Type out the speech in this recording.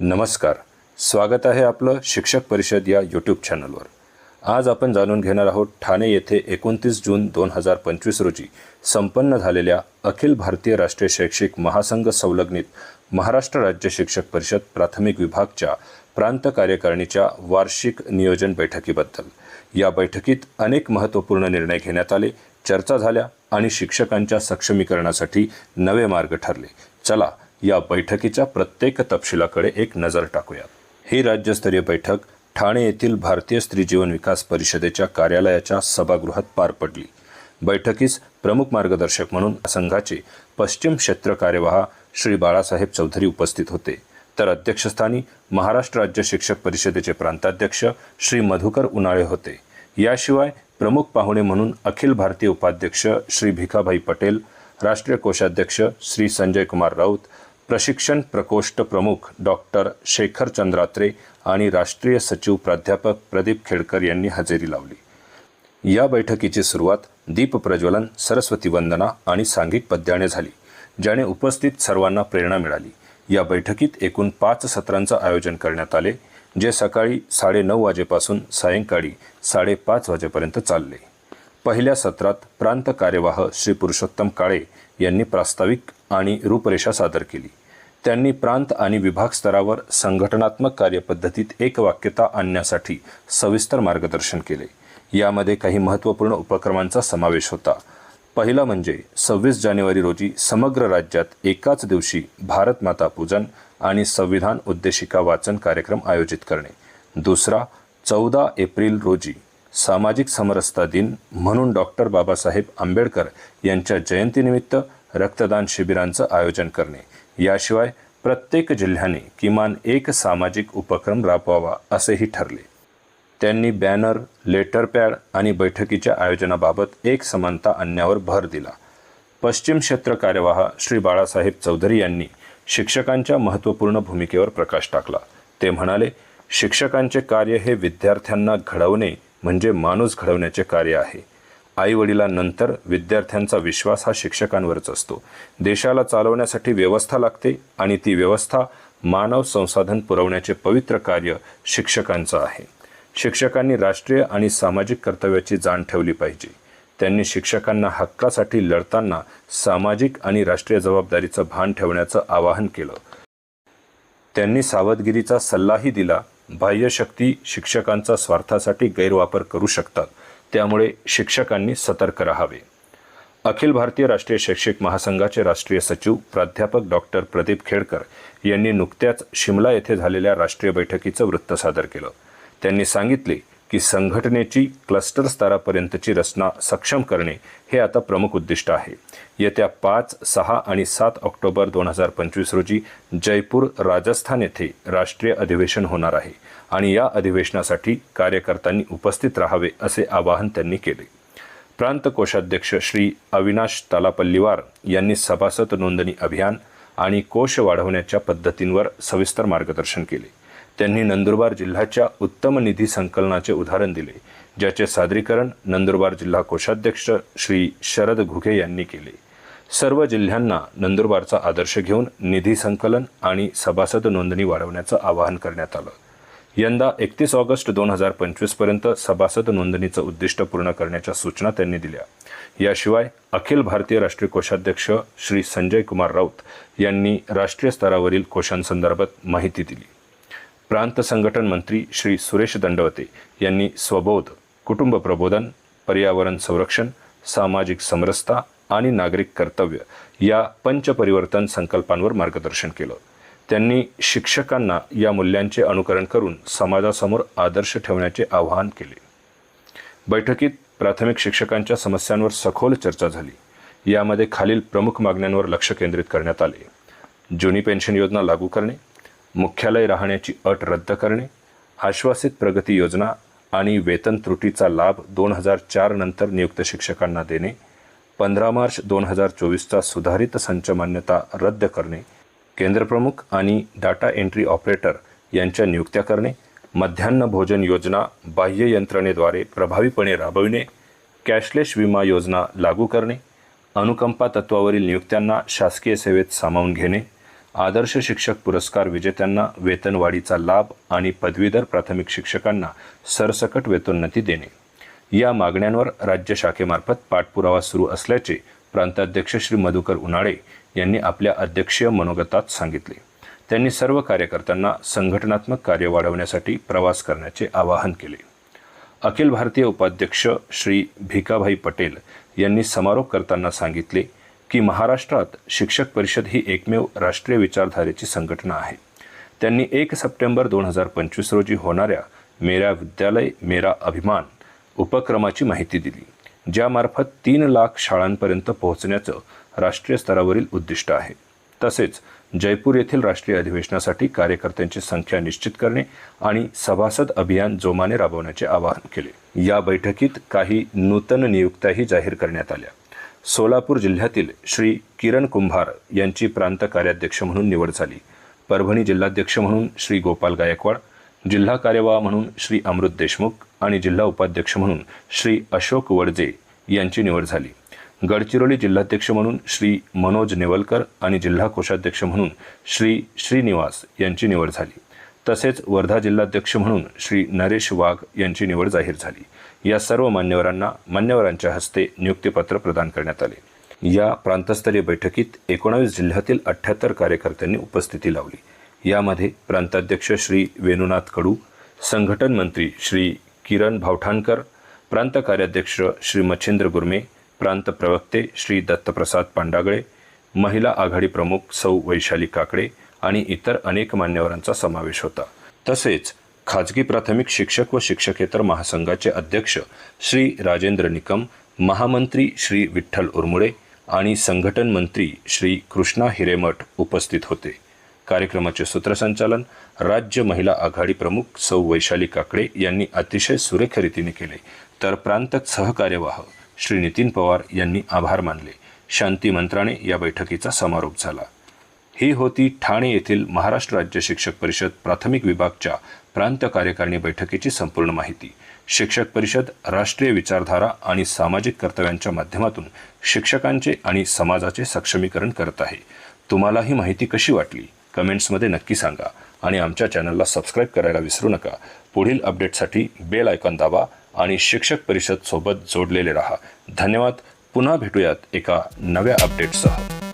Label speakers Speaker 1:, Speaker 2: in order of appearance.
Speaker 1: नमस्कार. स्वागत आहे आपलं शिक्षक परिषद या यूट्यूब चॅनलवर. आज आपण जाणून घेणार आहोत ठाणे येथे 29 जून 2025 रोजी संपन्न झालेल्या अखिल भारतीय राष्ट्रीय शैक्षिक महासंघ संलग्नित महाराष्ट्र राज्य शिक्षक परिषद प्राथमिक विभागच्या प्रांत कार्यकारिणीच्या वार्षिक नियोजन बैठकीबद्दल. या बैठकीत अनेक महत्त्वपूर्ण निर्णय घेण्यात आले, चर्चा झाल्या आणि शिक्षकांच्या सक्षमीकरणासाठी नवे मार्ग ठरले. चला या बैठकीच्या प्रत्येक तपशिलाकडे एक नजर टाकूया. ही राज्यस्तरीय बैठक ठाणे येथील भारतीय स्त्री जीवन विकास परिषदेच्या कार्यालयाच्या सभागृहात पार पडली. बैठकीस प्रमुख मार्गदर्शक म्हणून संघाचे पश्चिम क्षेत्र कार्यवाह श्री बाळासाहेब चौधरी उपस्थित होते, तर अध्यक्षस्थानी महाराष्ट्र राज्य शिक्षक परिषदेचे प्रांताध्यक्ष श्री मधुकर उन्हाळे होते. याशिवाय प्रमुख पाहुणे म्हणून अखिल भारतीय उपाध्यक्ष श्री भिखाभाई पटेल, राष्ट्रीय कोषाध्यक्ष श्री संजय कुमार राऊत, प्रशिक्षण प्रकोष्ठ प्रमुख डॉक्टर शेखर चंद्रात्रे आणि राष्ट्रीय सचिव प्राध्यापक प्रदीप खेडकर यांनी हजेरी लावली. या बैठकीची सुरुवात दीप प्रज्वलन, सरस्वती वंदना आणि सांघिक पद्याने झाली, ज्याने उपस्थित सर्वांना प्रेरणा मिळाली. या बैठकीत एकूण 5 सत्रांचं आयोजन करण्यात आले, जे सकाळी 9:30 वाजेपासून सायंकाळी 5:30 वाजेपर्यंत चालले. पहिल्या सत्रात प्रांत कार्यवाह श्री पुरुषोत्तम काळे यांनी प्रास्ताविक आणि रूपरेषा सादर केली. त्यांनी प्रांत आणि विभाग स्तरावर संघटनात्मक कार्यपद्धतीत एकवाक्यता आणण्यासाठी सविस्तर मार्गदर्शन केले. यामध्ये काही महत्त्वपूर्ण उपक्रमांचा समावेश होता. पहिला म्हणजे 26 जानेवारी रोजी समग्र राज्यात एकाच दिवशी भारत माता पूजन आणि संविधान उद्देशिका वाचन कार्यक्रम आयोजित करणे. दुसरा, 14 एप्रिल रोजी सामाजिक समरसता दिन म्हणून डॉक्टर बाबासाहेब आंबेडकर यांच्या जयंतीनिमित्त रक्तदान शिबिरांचं आयोजन करणे. याशिवाय प्रत्येक जिल्ह्याने किमान एक सामाजिक उपक्रम राबवावा असेही ठरले. त्यांनी बॅनर, लेटर पॅड आणि बैठकीच्या आयोजनाबाबत एक समानता आणण्यावर भर दिला. पश्चिम क्षेत्र कार्यवाह श्री बाळासाहेब चौधरी यांनी शिक्षकांच्या महत्त्वपूर्ण भूमिकेवर प्रकाश टाकला. ते म्हणाले, शिक्षकांचे कार्य हे विद्यार्थ्यांना घडवणे म्हणजे माणूस घडवण्याचे कार्य आहे. आईवडिलांनंतर विद्यार्थ्यांचा विश्वास हा शिक्षकांवरच असतो. देशाला चालवण्यासाठी व्यवस्था लागते आणि ती व्यवस्था मानव संसाधन पुरवण्याचे पवित्र कार्य शिक्षकांचं आहे. शिक्षकांनी राष्ट्रीय आणि सामाजिक कर्तव्याची जाण ठेवली पाहिजे. त्यांनी शिक्षकांना हक्कासाठी लढताना सामाजिक आणि राष्ट्रीय जबाबदारीचं भान ठेवण्याचं आवाहन केलं. त्यांनी सावधगिरीचा सल्लाही दिला. बाह्यशक्ती शिक्षकांचा स्वार्थासाठी गैरवापर करू शकतात, त्यामुळे शिक्षकांनी सतर्क राहावे. अखिल भारतीय राष्ट्रीय शैक्षिक महासंघाचे राष्ट्रीय सचिव प्राध्यापक डॉक्टर प्रदीप खेडकर यांनी नुकत्याच शिमला येथे झालेल्या राष्ट्रीय बैठकीचं वृत्त सादर केलं. त्यांनी सांगितले की संघटनेची क्लस्टर स्तरापर्यंतची रचना सक्षम करणे हे आता प्रमुख उद्दिष्ट आहे. येत्या 5, 6 आणि 7 ऑक्टोबर 2025 रोजी जयपूर, राजस्थान येथे राष्ट्रीय अधिवेशन होणार आहे आणि या अधिवेशनासाठी कार्यकर्त्यांनी उपस्थित राहावे असे आवाहन त्यांनी केले. प्रांत कोषाध्यक्ष श्री अविनाश तालापल्लीवार यांनी सभासद नोंदणी अभियान आणि कोष वाढवण्याच्या पद्धतींवर सविस्तर मार्गदर्शन केले. त्यांनी नंदुरबार जिल्ह्याच्या उत्तम निधी संकलनाचे उदाहरण दिले, ज्याचे सादरीकरण नंदुरबार जिल्हा कोषाध्यक्ष श्री शरद घुगे यांनी केले. सर्व जिल्ह्यांना नंदुरबारचा आदर्श घेऊन निधी संकलन आणि सभासद नोंदणी वाढवण्याचं आवाहन करण्यात आलं. यंदा 31 ऑगस्ट 2025 पर्यंत सभासद नोंदणीचं उद्दिष्ट पूर्ण करण्याच्या सूचना त्यांनी दिल्या. याशिवाय अखिल भारतीय राष्ट्रीय कोषाध्यक्ष श्री संजय कुमार राऊत यांनी राष्ट्रीय स्तरावरील कोशांसंदर्भात माहिती दिली. प्रांत संघटन मंत्री श्री सुरेश दंडवते यांनी स्वबोध, कुटुंब प्रबोधन, पर्यावरण संरक्षण, सामाजिक समरसता आणि नागरिक कर्तव्य या पंचपरिवर्तन संकल्पांवर मार्गदर्शन केलं. त्यांनी शिक्षकांना या मूल्यांचे अनुकरण करून समाजासमोर आदर्श ठेवण्याचे आवाहन केले. बैठकीत प्राथमिक शिक्षकांच्या समस्यांवर सखोल चर्चा झाली. यामध्ये खालील प्रमुख मागण्यांवर लक्ष केंद्रित करण्यात आले: जुनी पेन्शन योजना लागू करणे, मुख्यालय राहण्याची अट रद्द करणे, आश्वासित प्रगती योजना आणि वेतन त्रुटीचा लाभ 2004 नंतर नियुक्त शिक्षकांना देणे, 15 मार्च 2024चा सुधारित संच मान्यता रद्द करणे, केंद्रप्रमुख आणि डाटा एंट्री ऑपरेटर यांच्या नियुक्त्या करणे, मध्यान्ह भोजन योजना बाह्य यंत्रणेद्वारे प्रभावीपणे राबविणे, कॅशलेस विमा योजना लागू करणे, अनुकंपा तत्वावरील नियुक्त्यांना शासकीय सेवेत सामावून घेणे, आदर्श शिक्षक पुरस्कार विजेत्यांना वेतनवाढीचा लाभ आणि पदवीधर प्राथमिक शिक्षकांना सरसकट वेतोन्नती देणे या मागण्यांवर राज्य शाखेमार्फत पाठपुरावा सुरू असल्याचे प्रांताध्यक्ष श्री मधुकर उन्हाळे यांनी आपल्या अध्यक्षीय मनोगतात सांगितले. त्यांनी सर्व कार्यकर्त्यांना संघटनात्मक कार्य वाढवण्यासाठी प्रवास करण्याचे आवाहन केले. अखिल भारतीय उपाध्यक्ष श्री भिकाभाई पटेल यांनी समारोप करताना सांगितले की महाराष्ट्रात शिक्षक परिषद ही एकमेव राष्ट्रीय विचारधारेची संघटना आहे. त्यांनी 1 सप्टेंबर 2025 रोजी होणाऱ्या मेरा विद्यालय मेरा अभिमान उपक्रमाची माहिती दिली, ज्यामार्फत 3 लाख शाळांपर्यंत पोहोचण्याचं राष्ट्रीय स्तरावरील उद्दिष्ट आहे. तसेच जयपूर येथील राष्ट्रीय अधिवेशनासाठी कार्यकर्त्यांची संख्या निश्चित करणे आणि सभासद अभियान जोमाने राबवण्याचे आवाहन केले. या बैठकीत काही नूतन नियुक्त्याही जाहीर करण्यात आल्या. सोलापूर जिल्ह्यातील श्री किरण कुंभार यांची प्रांत कार्याध्यक्ष म्हणून निवड झाली. परभणी जिल्हाध्यक्ष म्हणून श्री गोपाल गायकवाड, जिल्हा कार्यवाह म्हणून श्री अमृत देशमुख आणि जिल्हा उपाध्यक्ष म्हणून श्री अशोक वडजे यांची निवड झाली. गडचिरोली जिल्हाध्यक्ष म्हणून श्री मनोज नेवलकर आणि जिल्हा कोषाध्यक्ष म्हणून श्री श्रीनिवास यांची निवड झाली. तसेच वर्धा जिल्हाध्यक्ष म्हणून श्री नरेश वाघ यांची निवड जाहीर झाली. या सर्व मान्यवरांच्या हस्ते नियुक्तीपत्र प्रदान करण्यात आले. या प्रांतस्तरीय बैठकीत 19 जिल्ह्यातील 78 कार्यकर्त्यांनी उपस्थिती लावली. यामध्ये प्रांताध्यक्ष श्री वेणुनाथ कडू, संघटन मंत्री श्री किरण भावठाणकर, प्रांत कार्याध्यक्ष श्री मच्छिंद्र गुरमे, प्रांत प्रवक्ते श्री दत्तप्रसाद पांडागळे, महिला आघाडी प्रमुख सौ वैशाली काकडे आणि इतर अनेक मान्यवरांचा समावेश होता. तसेच खाजगी प्राथमिक शिक्षक व शिक्षकेतर महासंघाचे अध्यक्ष श्री राजेंद्र निकम, महामंत्री श्री विठ्ठल उरमुडे आणि संघटन मंत्री श्री कृष्णा हिरेमठ उपस्थित होते. कार्यक्रमाचे सूत्रसंचालन राज्य महिला आघाडी प्रमुख सौ वैशाली काकडे यांनी अतिशय सुरेख रीतीने केले, तर प्रांत सहकार्यवाह श्री नितीन पवार यांनी आभार मानले. शांती मंत्राने या बैठकीचा समारोप झाला. ही होती ठाणे येथील महाराष्ट्र राज्य शिक्षक परिषद प्राथमिक विभागच्या प्रांत कार्यकारिणी बैठकीची संपूर्ण माहिती. शिक्षक परिषद राष्ट्रीय विचारधारा आणि सामाजिक कर्तव्यांच्या माध्यमातून शिक्षकांचे आणि समाजाचे सक्षमीकरण करत आहे. तुम्हाला ही माहिती कशी वाटली कमेंट्समध्ये नक्की सांगा आणि आमच्या चॅनलला सबस्क्राईब करायला विसरू नका. पुढील अपडेटसाठी बेल आयकॉन दाबा आणि शिक्षक परिषद सोबत जोडलेले रहा. धन्यवाद. पुन्हा भेटूयात एका नव्या अपडेटसह.